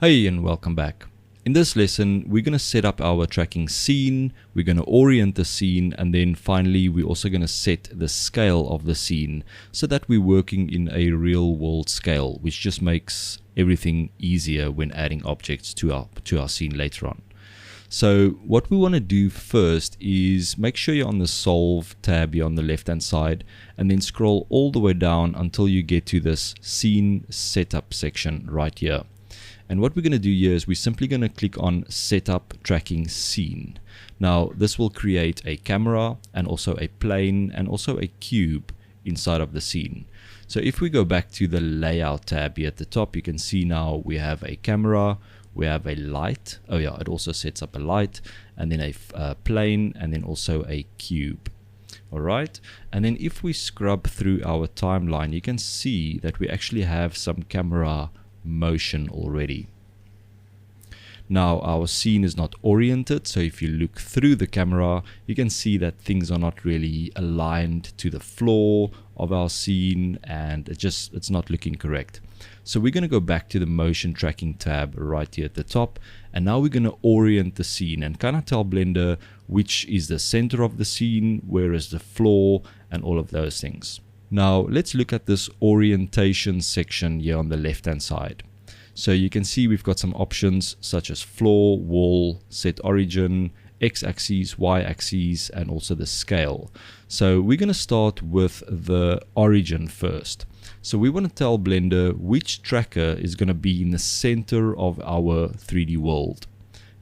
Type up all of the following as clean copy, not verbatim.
Hey and welcome back. In this lesson, we're going to set up our tracking scene, we're going to orient the scene, and then finally we're also going to set the scale of the scene so that we're working in a real world scale, which just makes everything easier when adding objects to our scene later on. So what we want to do first is make sure you're on the Solve tab here on the left hand side, and then scroll all the way down until you get to this Scene Setup section right here. And what we're going to do here is we're simply going to click on Setup Tracking Scene. Now this will create a camera and also a plane and also a cube inside of the scene. So if we go back to the Layout tab here at the top, you can see now we have a camera, we have a light. Oh yeah, it also sets up a light, and then a plane, and then also a cube. Alright, and then if we scrub through our timeline, you can see that we actually have some camera motion already. Now our scene is not oriented, so if you look through the camera, you can see that things are not really aligned to the floor of our scene, and it's not looking correct. So we're going to go back to the motion tracking tab right here at the top, and now we're going to orient the scene and kind of tell Blender which is the center of the scene, where is the floor, and all of those things. Now let's look at this orientation section here on the left hand side. So you can see we've got some options such as floor, wall, set origin, x-axis, y-axis, and also the scale. So we're going to start with the origin first. So we want to tell Blender which tracker is going to be in the center of our 3D world.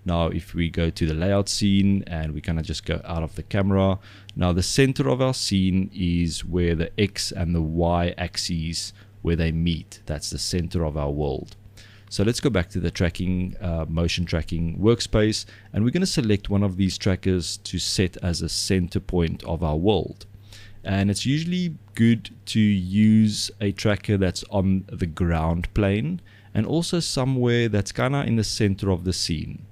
Now if we go to the layout scene and we kind of just go out of the camera, now the center of our scene is where the X and the Y axes, where they meet. That's the center of our world. So let's go back to the tracking, motion tracking workspace, and we're going to select one of these trackers to set as a center point of our world. And it's usually good to use a tracker that's on the ground plane and also somewhere that's kind of in the center of the scene.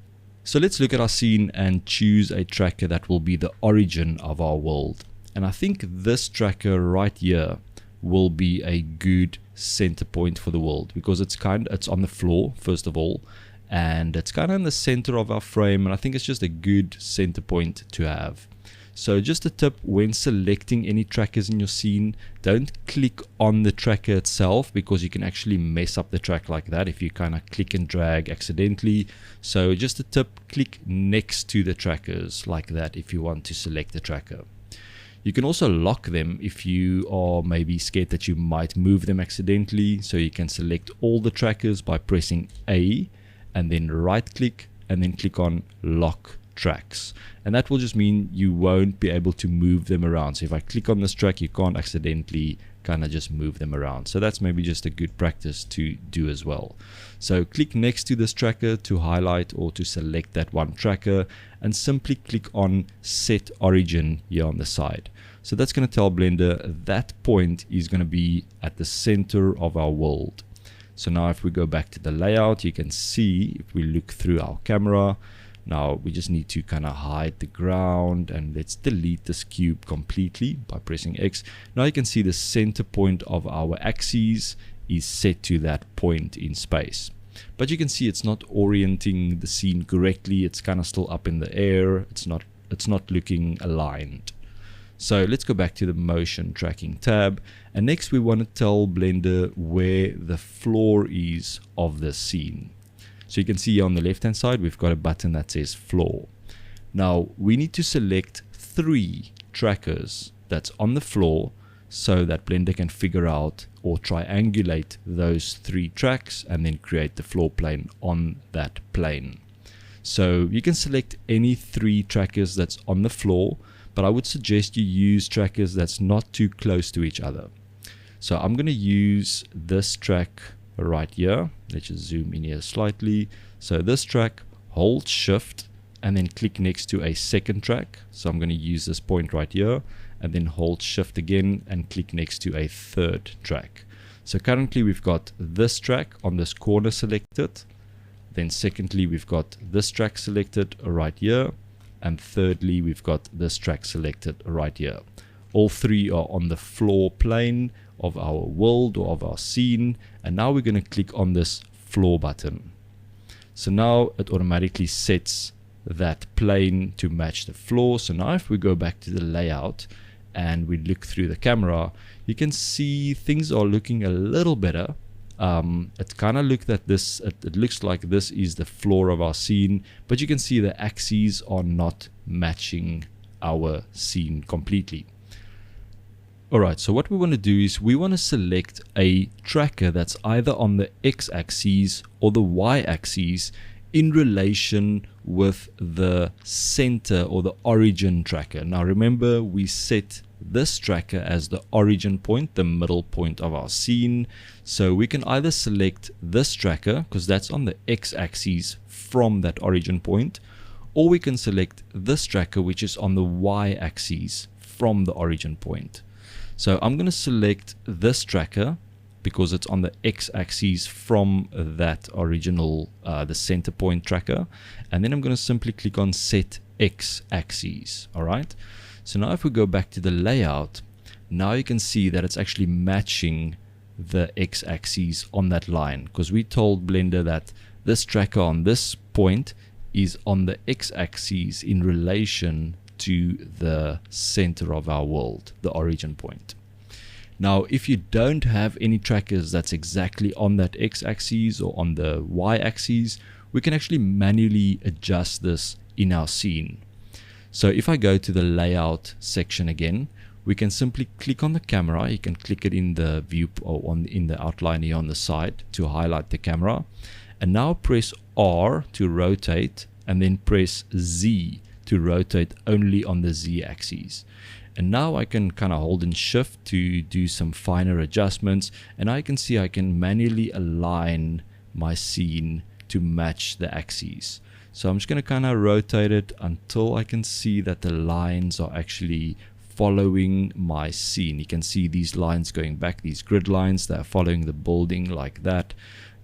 So let's look at our scene and choose a tracker that will be the origin of our world. And I think this tracker right here will be a good center point for the world, because it's on the floor first of all, and it's kind of in the center of our frame, and I think it's just a good center point to have. So just a tip, when selecting any trackers in your scene, don't click on the tracker itself, because you can actually mess up the track like that if you kind of click and drag accidentally. So just a tip, click next to the trackers like that if you want to select the tracker. You can also lock them if you are maybe scared that you might move them accidentally. So you can select all the trackers by pressing A and then right click and then click on Lock Tracks, and that will just mean you won't be able to move them around. So if I click on this track, you can't accidentally kind of just move them around. So that's maybe just a good practice to do as well. So click next to this tracker to highlight or to select that one tracker, and simply click on Set Origin here on the side. So that's going to tell Blender that point is going to be at the center of our world. So now if we go back to the layout, you can see if we look through our camera, now we just need to kind of hide the ground, and let's delete this cube completely by pressing X. Now you can see the center point of our axes is set to that point in space. But you can see it's not orienting the scene correctly. It's kind of still up in the air. It's not looking aligned. So let's go back to the motion tracking tab, and next we want to tell Blender where the floor is of the scene. So you can see on the left hand side we've got a button that says floor. Now we need to select 3 trackers that's on the floor so that Blender can figure out or triangulate those 3 tracks and then create the floor plane on that plane. So you can select any 3 trackers that's on the floor, but I would suggest you use trackers that's not too close to each other. So I'm going to use this track right here. Let's just zoom in here slightly. So this track, hold shift and then click next to a second track. So I'm going to use this point right here and then hold shift again and click next to a third track. So currently we've got this track on this corner selected, then secondly we've got this track selected right here, and thirdly we've got this track selected right here. All 3 are on the floor plane of our world or of our scene, and now we're going to click on this floor button. So now it automatically sets that plane to match the floor. So now if we go back to the layout and we look through the camera, you can see things are looking a little better. It kind of looks that it looks like this is the floor of our scene, but you can see the axes are not matching our scene completely. Alright, so what we want to do is we want to select a tracker that's either on the x-axis or the y-axis in relation with the center or the origin tracker. Now remember, we set this tracker as the origin point, the middle point of our scene. So we can either select this tracker, because that's on the x-axis from that origin point, or we can select this tracker, which is on the y-axis from the origin point. So I'm going to select this tracker because it's on the x-axis from that original, the center point tracker. And then I'm going to simply click on set x-axis. All right. So now if we go back to the layout, now you can see that it's actually matching the x-axis on that line, because we told Blender that this tracker on this point is on the x-axis in relation to the center of our world, the origin point. Now, if you don't have any trackers that's exactly on that x-axis or on the y-axis, we can actually manually adjust this in our scene. So if I go to the layout section again, we can simply click on the camera. You can click it in the view or in the outline here on the side to highlight the camera. And now press R to rotate, and then press Z to rotate only on the Z axis. And now I can kind of hold in shift to do some finer adjustments, and I can see I can manually align my scene to match the axes. So I'm just going to kind of rotate it until I can see that the lines are actually following my scene. You can see these lines going back, these grid lines that are following the building like that.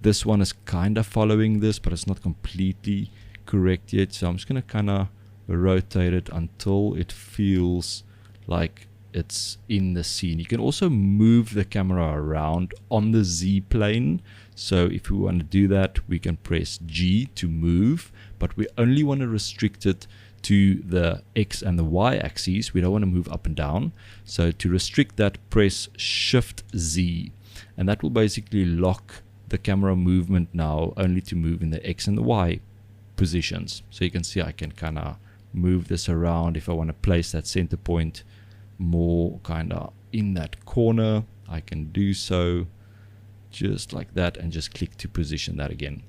This one is kind of following this, but it's not completely correct yet. So I'm just going to kind of rotate it until it feels like it's in the scene. You can also move the camera around on the Z plane. So if we want to do that, we can press G to move, but we only want to restrict it to the X and the Y axes. We don't want to move up and down. So to restrict that, press Shift Z, and that will basically lock the camera movement now only to move in the X and the Y positions. So you can see I can kind of move this around. If I want to place that center point more kind of in that corner, I can do so just like that and just click to position that again.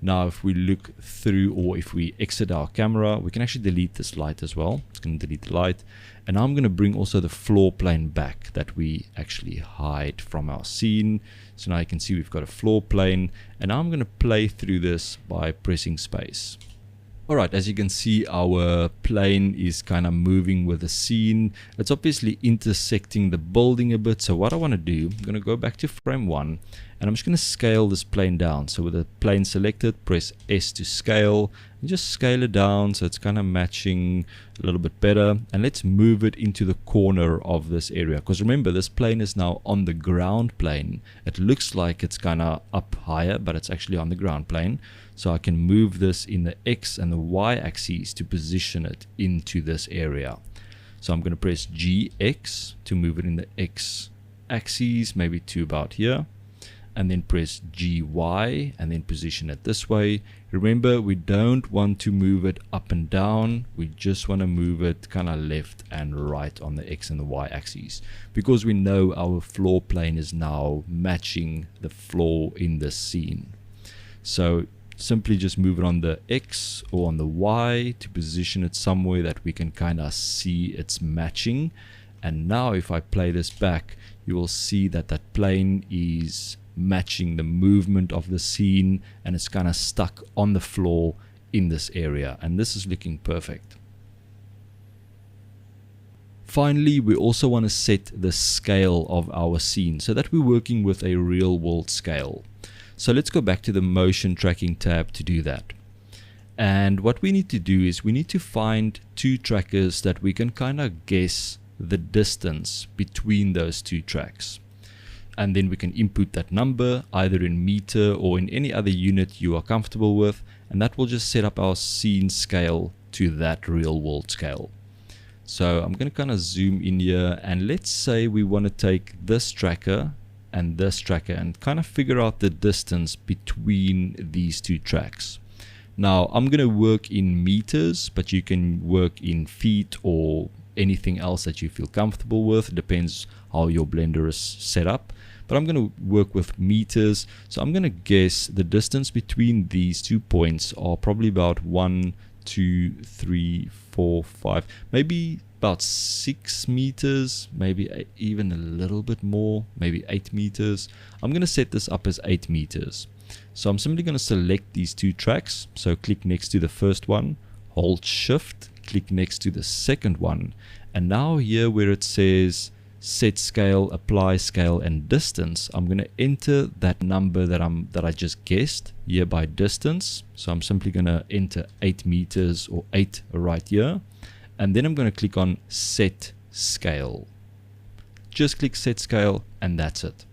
Now if we look through, or if we exit our camera, we can actually delete this light as well. It's going to delete the light, and now I'm going to bring also the floor plane back that we actually hide from our scene. So now you can see we've got a floor plane, and now I'm going to play through this by pressing space. Alright, as you can see, our plane is kind of moving with the scene. It's obviously intersecting the building a bit. So what I want to do, I'm going to go back to frame 1, and I'm just going to scale this plane down. So with the plane selected, press S to scale, and just scale it down so it's kind of matching a little bit better. And let's move it into the corner of this area, because remember, this plane is now on the ground plane. It looks like it's kind of up higher, but it's actually on the ground plane. So I can move this in the X and the Y axes to position it into this area. So I'm going to press GX to move it in the X axis, maybe to about here, and then press GY and then position it this way. Remember, we don't want to move it up and down. We just want to move it kind of left and right on the X and the Y axes, because we know our floor plane is now matching the floor in this scene. So simply just move it on the X or on the Y to position it somewhere that we can kind of see it's matching. And now if I play this back, you will see that that plane is matching the movement of the scene, and it's kind of stuck on the floor in this area, and this is looking perfect. Finally, we also want to set the scale of our scene so that we're working with a real world scale. So let's go back to the motion tracking tab to do that. And what we need to do is we need to find two trackers that we can kind of guess the distance between those two tracks. and then we can input that number either in meter or in any other unit you are comfortable with, and that will just set up our scene scale to that real world scale. So I'm going to kind of zoom in here, and let's say we want to take this tracker and kind of figure out the distance between these two tracks. Now I'm going to work in meters, but you can work in feet or anything else that you feel comfortable with. It depends how your blender is set up, but I'm going to work with meters. So I'm going to guess the distance between these 2 points are probably about 1, 2, 3, 4, 5, maybe about 6 meters, maybe even a little bit more, maybe 8 meters. I'm going to set this up as 8 meters. So I'm simply going to select these 2 tracks. So click next to the first one, hold shift, click next to the second one, and now here where it says set scale, apply scale and distance, I'm going to enter that number that I just guessed here by distance. So I'm simply going to enter 8 meters or 8 right here, and then I'm going to click on set scale. Just click set scale and that's it.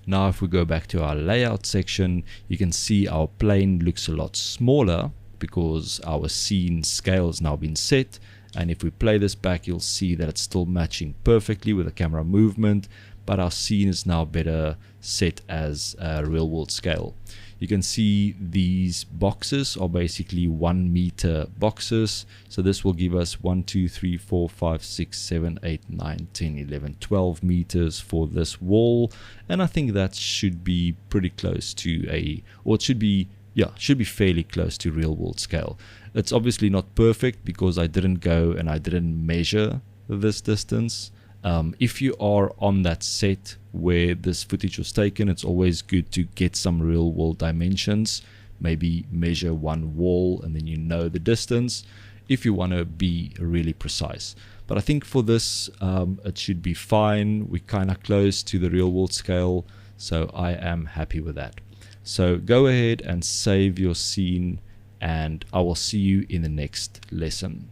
Now if we go back to our layout section, you can see our plane looks a lot smaller because our scene scale has now been set. And if we play this back, you'll see that it's still matching perfectly with the camera movement, but our scene is now better set as a real world scale. You can see these boxes are basically 1 meter boxes. So this will give us 1, 2, 3, 4, 5, 6, 7, 8, 9, 10, 11, 12 meters for this wall. And I think that should be pretty close to should be fairly close to real world scale. It's obviously not perfect because I didn't go and I didn't measure this distance. If you are on that set where this footage was taken, it's always good to get some real world dimensions, maybe measure one wall and then you know the distance if you want to be really precise. But I think for this it should be fine. We're kind of close to the real world scale, so I am happy with that. So go ahead and save your scene, and I will see you in the next lesson.